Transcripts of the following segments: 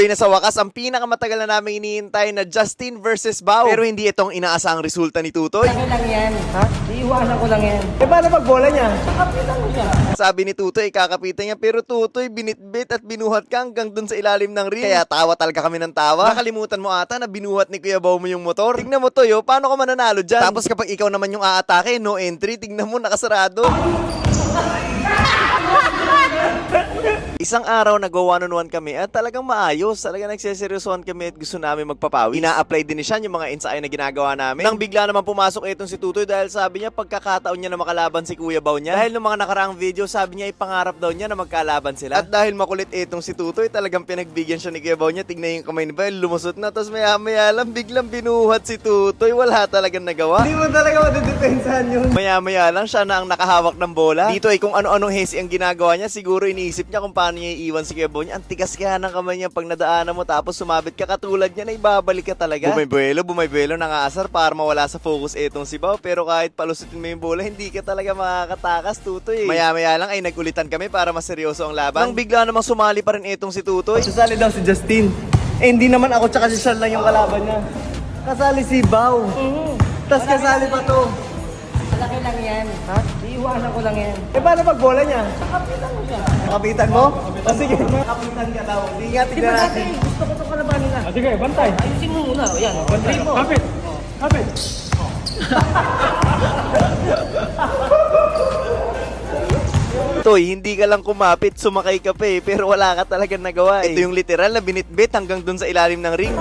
Natuloy na sa wakas ang pinakamatagal na namin iniintay na Justin versus Bao. Pero hindi itong inaasahang resulta ni Tutoy. Ano lang yan? Ha? Iiwanan ko lang yan. Eh, paano pag bola niya? Kapitan mo siya. Sabi ni Tutoy, kakapitan niya, pero Tutoy, binitbit at binuhat ka hanggang dun sa ilalim ng ring. Kaya tawa talaga kami ng tawa. Nakalimutan mo ata na binuhat ni Kuya Bao mo yung motor. Tignan mo to, paano ka mananalo dyan? Tapos kapag ikaw naman yung aatake, no entry, tignan mo, nakasarado. Isang araw nag-one-on-one kami at talagang maayos. Talagang nagseseryosohan kami at gusto namin magpapawi. Ina-apply din ni Sean yung mga ensayo na ginagawa namin. Nang bigla naman pumasok itong si Tutoy dahil sabi niya pagkakataon niya na makalaban si Kuya Bao niya. Dahil ng mga nakaraang video sabi niya ipangarap daw niya na magkalaban sila. At dahil makulit itong si Tutoy talagang pinagbigyan siya ni Kuya Bao niya. Tignan yung kamay ni Bao, lumusot na. Tapos maya-maya lang biglang binuhat si Tutoy. Wala talagang nagawa. Hindi mo talaga madidepensahan yun. Maya-maya lang siya na ang nakahawak ng bola. Dito ay kung ano-anong hesi ang ginagawa niya. Siguro iniisip niya kung paano niya iiwan si Kuya Bao niya. Ang tigas kaya ng kamay niya pag nadaanan mo tapos sumabit ka katulad niya na ibabalik ka talaga. Bumaybuelo, nangaasar para mawala sa focus etong si Bao. Pero kahit palusutin mo yung bola, hindi ka talaga makakatakas, Tutoy. Maya-maya lang ay nagulitan kami para mas seryoso ang laban. Nang bigla namang sumali pa rin etong si Tutoy. Sasali daw si Justin. Eh, hindi naman ako tsaka si Sean lang yung kalaban niya. Kasali si Bao. Tapos kasali pa to. Malaki lang yan. Ha? Iiwanan ko lang yan. Eh, paano pag bola niya? Kapitan mo siya. Kapitan mo? O sige, kapitan ka daw. Hindi nga, Di tignan ba natin. dati? Gusto ko itong kalabanin na. Sige, bantay. Ayusin mo muna. O yan. Bantay mo. Kapit. Kapit. Toy, hindi ka lang kumapit, sumakay ka pa pero wala ka talagang nagawa Ito yung literal na binitbit hanggang dun sa ilalim ng ring.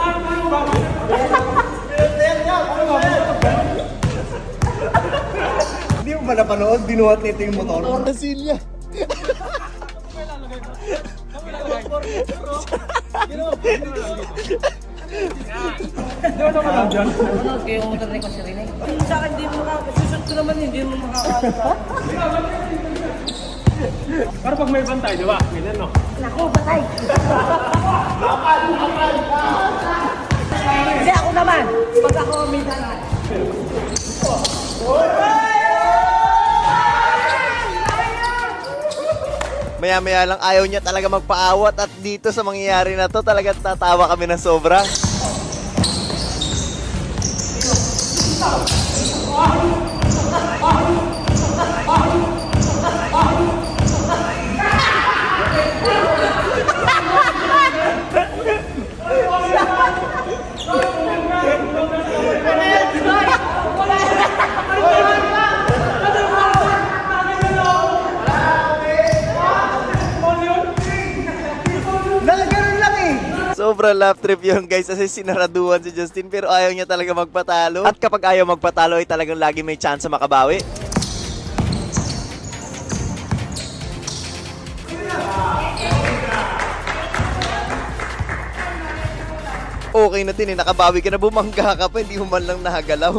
Hindi mo ba napanood? Binuhat nito yung motor. Brasilya. Ano? Kaya yung motor ni Kosirine. Sa akin, hindi mo makakasusot ko naman, hindi mo makakalaban. Pero pag may bantay, di ba? Ganyan, no? Naku, batay! Hindi, ako naman. Pag ako may dalan. Maya-maya lang ayaw niya talaga magpaawat at dito sa mangyayari na to talaga tatawa kami ng sobra. Nalagaran lang eh. Sobra laugh trip yun guys kasi sinaraduhan si Justin pero ayaw niya talaga magpatalo. At kapag ayaw magpatalo ay talagang lagi may chance makabawi. Okay na din nakabawi ka na, bumangga ka pa, hindi mo man lang nahagalaw.